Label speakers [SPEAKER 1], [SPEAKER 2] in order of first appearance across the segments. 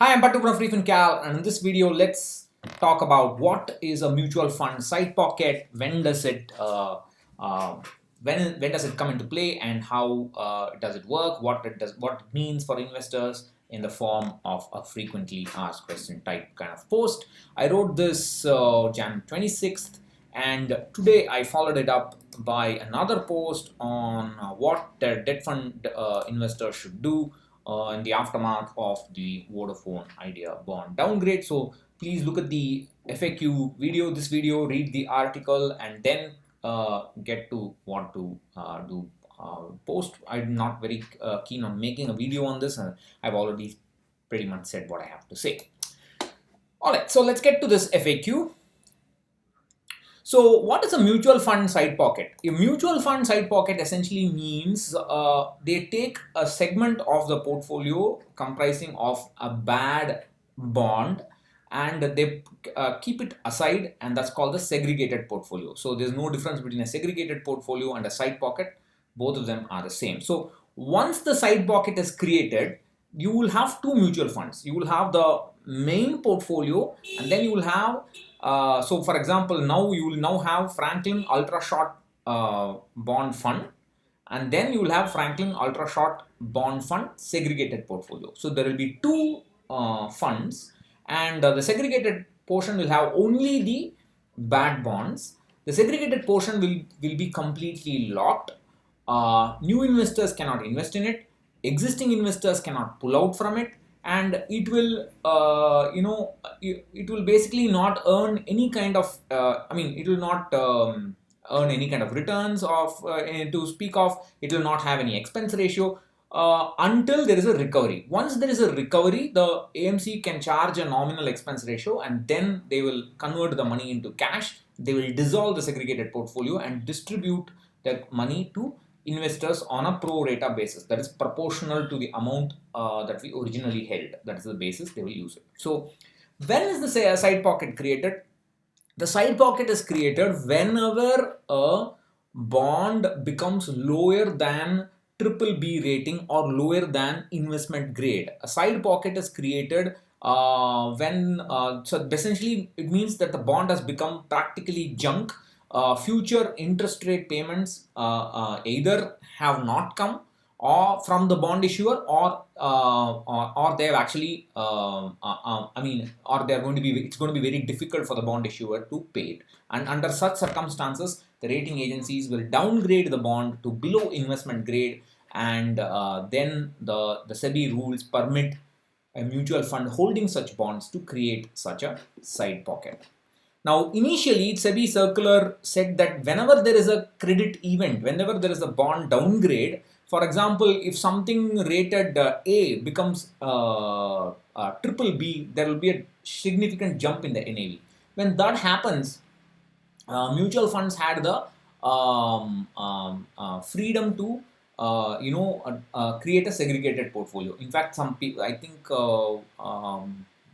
[SPEAKER 1] Hi, I'm Pattu from freefincal, and in this video, let's talk about what is a mutual fund Sidepocket, uh, when does it come into play, and how does it work, what it means for investors in the form of a frequently asked question type kind of post. I wrote this Jan 26th, and today I followed it up by another post on what the debt fund investors should do in the aftermath of the Vodafone Idea bond downgrade. So please look at the FAQ video, this video, read the article, and then get to what to do. Post. I'm not very keen on making a video on this. I've already pretty much said what I have to say. Alright, so let's get to this FAQ. So what is a mutual fund side pocket? A mutual fund side pocket essentially means they take a segment of the portfolio comprising of a bad bond and they keep it aside, and that's called the segregated portfolio. So there's no difference between a segregated portfolio and a side pocket. Both of them are the same. So once the side pocket is created, you will have two mutual funds. You will have the main portfolio, and then you will have so for example, now you will now have Franklin Ultra Short Bond Fund, and then you will have Franklin Ultra Short Bond Fund segregated portfolio. So there will be two funds, and the segregated portion will have only the bad bonds. The segregated portion will be completely locked. New investors cannot invest in it. Existing investors cannot pull out from it, and it will it will basically not earn any kind of it will not earn any kind of returns of to speak of. It will not have any expense ratio until there is a recovery. Once there is a recovery, the AMC can charge a nominal expense ratio, and then they will convert the money into cash. They will dissolve the segregated portfolio and distribute the money to investors on a pro rata basis, that is proportional to the amount that we originally held. That is the basis they will use it. So when is the side pocket created? The side pocket is created whenever a bond becomes lower than triple B rating or lower than investment grade. A side pocket is created so essentially it means that the bond has become practically junk. Future interest rate payments either have not come or from the bond issuer, or they have actually or they are going to be, it's going to be very difficult for the bond issuer to pay it. And under such circumstances, the rating agencies will downgrade the bond to below investment grade, and then the SEBI rules permit a mutual fund holding such bonds to create such a side pocket. Now, initially, SEBI circular said that whenever there is a credit event, whenever there is a bond downgrade, for example, if something rated A becomes triple B, there will be a significant jump in the NAV. When that happens, mutual funds had the freedom to create a segregated portfolio. In fact, some people, I think one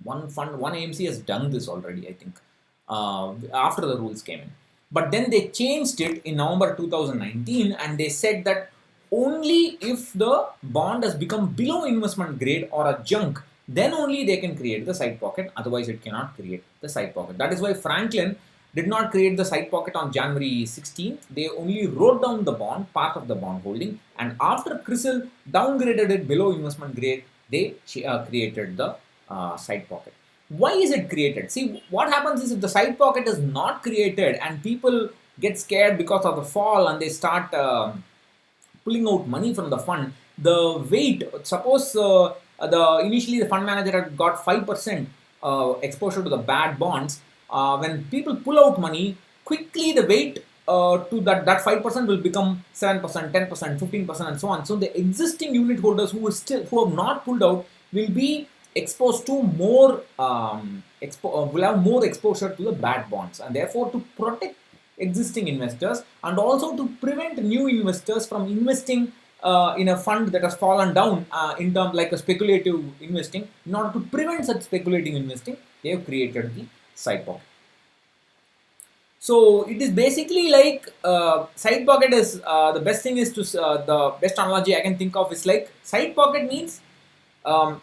[SPEAKER 1] AMC has done this already, I think, after the rules came in. But then they changed it in November 2019, and they said that only if the bond has become below investment grade or a junk, then only they can create the side pocket. Otherwise, it cannot create the side pocket. That is why Franklin did not create the side pocket on January 16th. They only wrote down the bond, part of the bond holding, and after CRISIL downgraded it below investment grade, they created the side pocket. Why is it created? See, what happens is if the side pocket is not created and people get scared because of the fall and they start pulling out money from the fund, the weight, suppose initially the fund manager had got 5% exposure to the bad bonds. When people pull out money, quickly the weight to that 5% will become 7%, 10%, 15%, and so on. So the existing unit holders who have not pulled out will be exposed to more will have more exposure to the bad bonds, and therefore to protect existing investors and also to prevent new investors from investing in a fund that has fallen down in terms like a speculative investing. In order to prevent such speculative investing, they have created the side pocket. So it is basically like side pocket is the best thing is to the best analogy I can think of is like side pocket means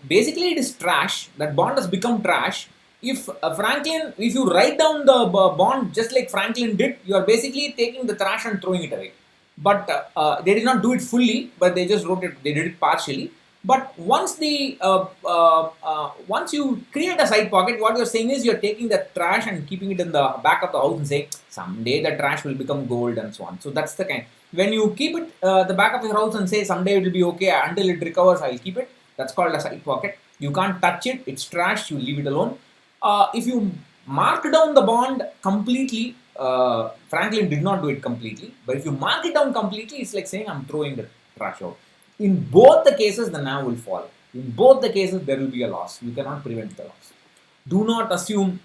[SPEAKER 1] basically it is trash. That bond has become trash. If if you write down the bond just like Franklin did, you are basically taking the trash and throwing it away. But they did not do it fully, but they just wrote it. They did it partially. But once you create a side pocket, what you're saying is you're taking the trash and keeping it in the back of the house and saying someday the trash will become gold and so on. So that's the kind. When you keep it the back of your house and say someday it will be okay until it recovers, I'll keep it. That's called a side pocket. You can't touch it. It's trash. You leave it alone. If you mark down the bond completely, Franklin did not do it completely, but if you mark it down completely, it's like saying I'm throwing the trash out. In both the cases, the NAV will fall. In both the cases, there will be a loss. You cannot prevent the loss. Do not assume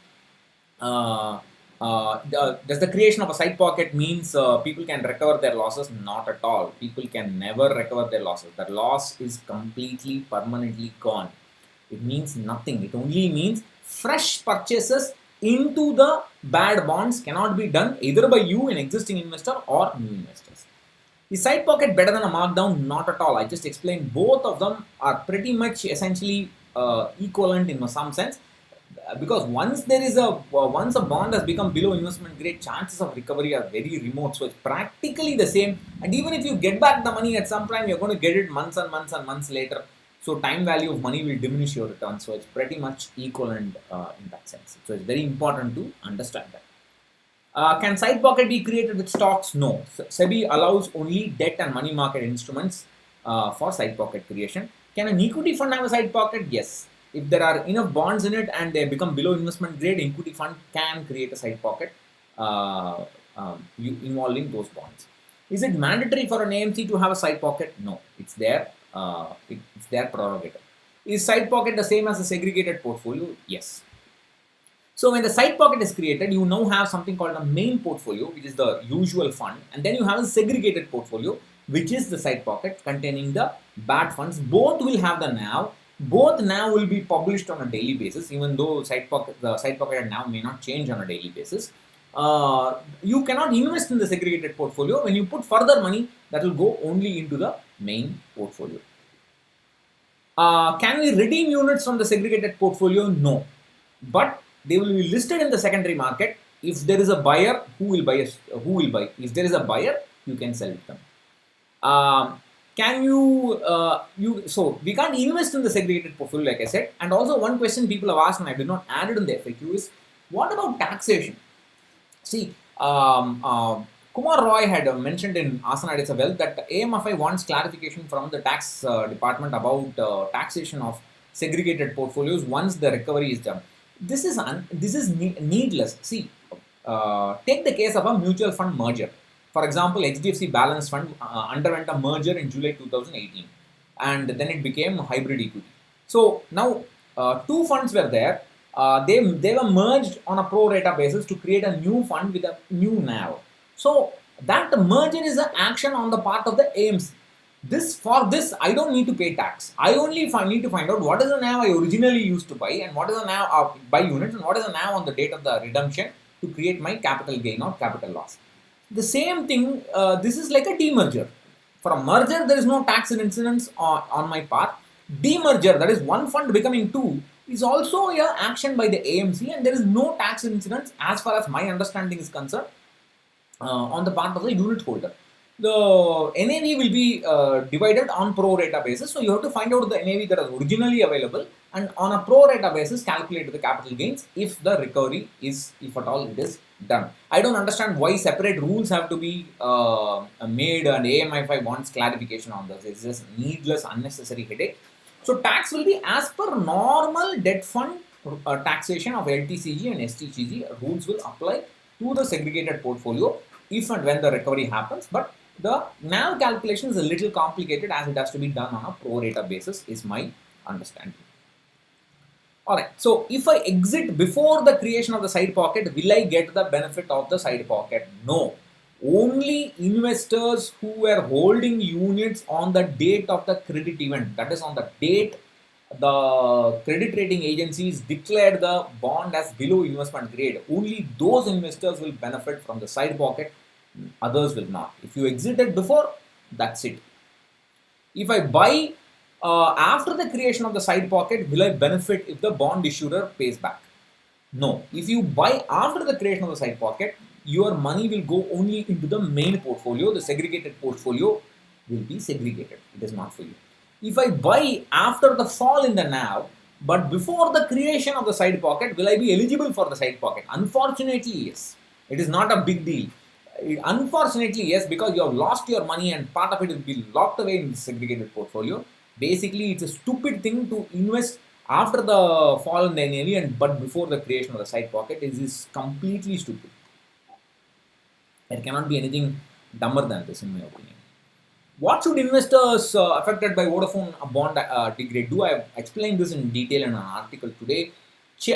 [SPEAKER 1] does the creation of a side pocket means people can recover their losses? Not at all. People can never recover their losses. The loss is completely, permanently gone. It means nothing. It only means fresh purchases into the bad bonds cannot be done either by you, an existing investor, or new investors. Is side pocket better than a markdown? Not at all. I just explained both of them are pretty much essentially equivalent in some sense, because once a bond has become below investment grade, chances of recovery are very remote. So it's practically the same. And even if you get back the money at some time, you're going to get it months and months and months later. So time value of money will diminish your return. So it's pretty much equivalent in that sense. So it's very important to understand that. Can side pocket be created with stocks? No. SEBI allows only debt and money market instruments for side pocket creation. Can an equity fund have a side pocket? Yes. If there are enough bonds in it and they become below investment grade, equity fund can create a side pocket involving those bonds. Is it mandatory for an AMC to have a side pocket? No. It's their prerogative. Is side pocket the same as a segregated portfolio? Yes. So when the side pocket is created, you now have something called a main portfolio, which is the usual fund, and then you have a segregated portfolio, which is the side pocket containing the bad funds. Both will have the NAV. Both NAV will be published on a daily basis, even though the side pocket and NAV may not change on a daily basis. You cannot invest in the segregated portfolio. When you put further money, that will go only into the main portfolio. Can we redeem units from the segregated portfolio? No. But they will be listed in the secondary market. If there is a buyer, who will buy? If there is a buyer, you can sell it them. So we can't invest in the segregated portfolio, like I said. And also one question people have asked, and I did not add it in the FAQ, is what about taxation? See, Kumar Roy had mentioned in Asana It's a Wealth that AMFI wants clarification from the tax department about taxation of segregated portfolios once the recovery is done. This is needless. See, take the case of a mutual fund merger. For example, HDFC Balance Fund underwent a merger in July 2018, and then it became hybrid equity. So now two funds were there. They were merged on a pro rata basis to create a new fund with a new NAV. So that merger is an action on the part of the AMC. For this, I don't need to pay tax. I only need to find out what is the NAV I originally used to buy, and what is the NAV buy units, and what is the NAV on the date of the redemption to create my capital gain or capital loss. The same thing, this is like a demerger. For a merger, there is no tax incidence on my part. Demerger, that is one fund becoming two, is also an action by the AMC, and there is no tax incidence as far as my understanding is concerned on the part of the unit holder. The NAV will be divided on pro rata basis. So you have to find out the NAV that is originally available, and on a pro rata basis calculate the capital gains if the recovery is, if at all it is done. I don't understand why separate rules have to be made, and AMFI wants clarification on this. It's just needless, unnecessary headache. So tax will be as per normal debt fund taxation of LTCG and STCG. Rules will apply to the segregated portfolio if and when the recovery happens, but the NAV calculation is a little complicated as it has to be done on a pro rata basis, is my understanding. Alright, so if I exit before the creation of the side pocket, will I get the benefit of the side pocket? No. Only investors who were holding units on the date of the credit event, that is on the date the credit rating agencies declared the bond as below investment grade, only those investors will benefit from the side pocket, others will not. If you exited before, that's it. If I buy After the creation of the side pocket, will I benefit if the bond issuer pays back? No. If you buy after the creation of the side pocket, your money will go only into the main portfolio. The segregated portfolio will be segregated. It is not for you. If I buy after the fall in the NAV, but before the creation of the side pocket, will I be eligible for the side pocket? Unfortunately, yes. It is not a big deal. Unfortunately, yes, because you have lost your money and part of it will be locked away in the segregated portfolio. Basically, it's a stupid thing to invest after the fall in the NAV and but before the creation of the side pocket is completely stupid. There cannot be anything dumber than this, in my opinion. What should investors affected by Vodafone bond degrade do? I have explained this in detail in an article today.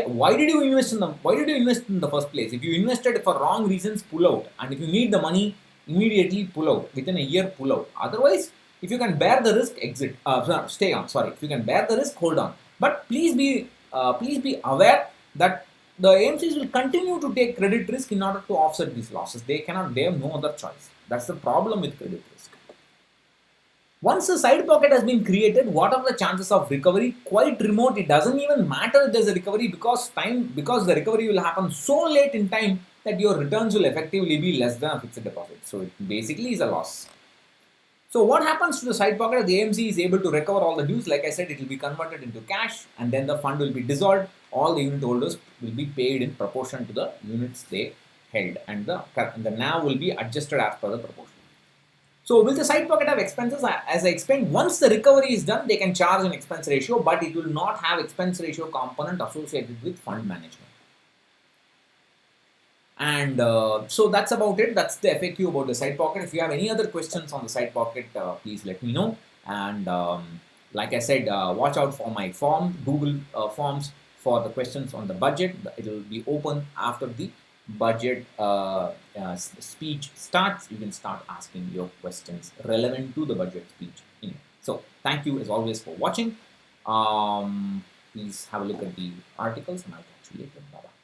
[SPEAKER 1] Why did you invest in them? Why did you invest in the first place? If you invested for wrong reasons, pull out. And if you need the money, immediately pull out. Within a year, pull out. Otherwise, if you can bear the risk, exit. Stay on. Sorry. If you can bear the risk, hold on. But please be aware that the AMCs will continue to take credit risk in order to offset these losses. They cannot. They have no other choice. That's the problem with credit risk. Once a side pocket has been created, what are the chances of recovery? Quite remote. It doesn't even matter if there's a recovery because the recovery will happen so late in time that your returns will effectively be less than a fixed deposit. So it basically is a loss. So what happens to the side pocket? The AMC is able to recover all the dues. Like I said, it will be converted into cash and then the fund will be dissolved. All the unit holders will be paid in proportion to the units they held and the NAV will be adjusted as per the proportion. So will the side pocket have expenses? As I explained, once the recovery is done, they can charge an expense ratio, but it will not have expense ratio component associated with fund management. And so that's about it. That's the FAQ about the side pocket. If you have any other questions on the side pocket, please let me know. And like I said, watch out for my Google forms for the questions on the budget. It will be open after the budget speech starts. You can start asking your questions relevant to the budget speech. So thank you as always for watching. Please have a look at the articles and I'll catch you later. Bye-bye.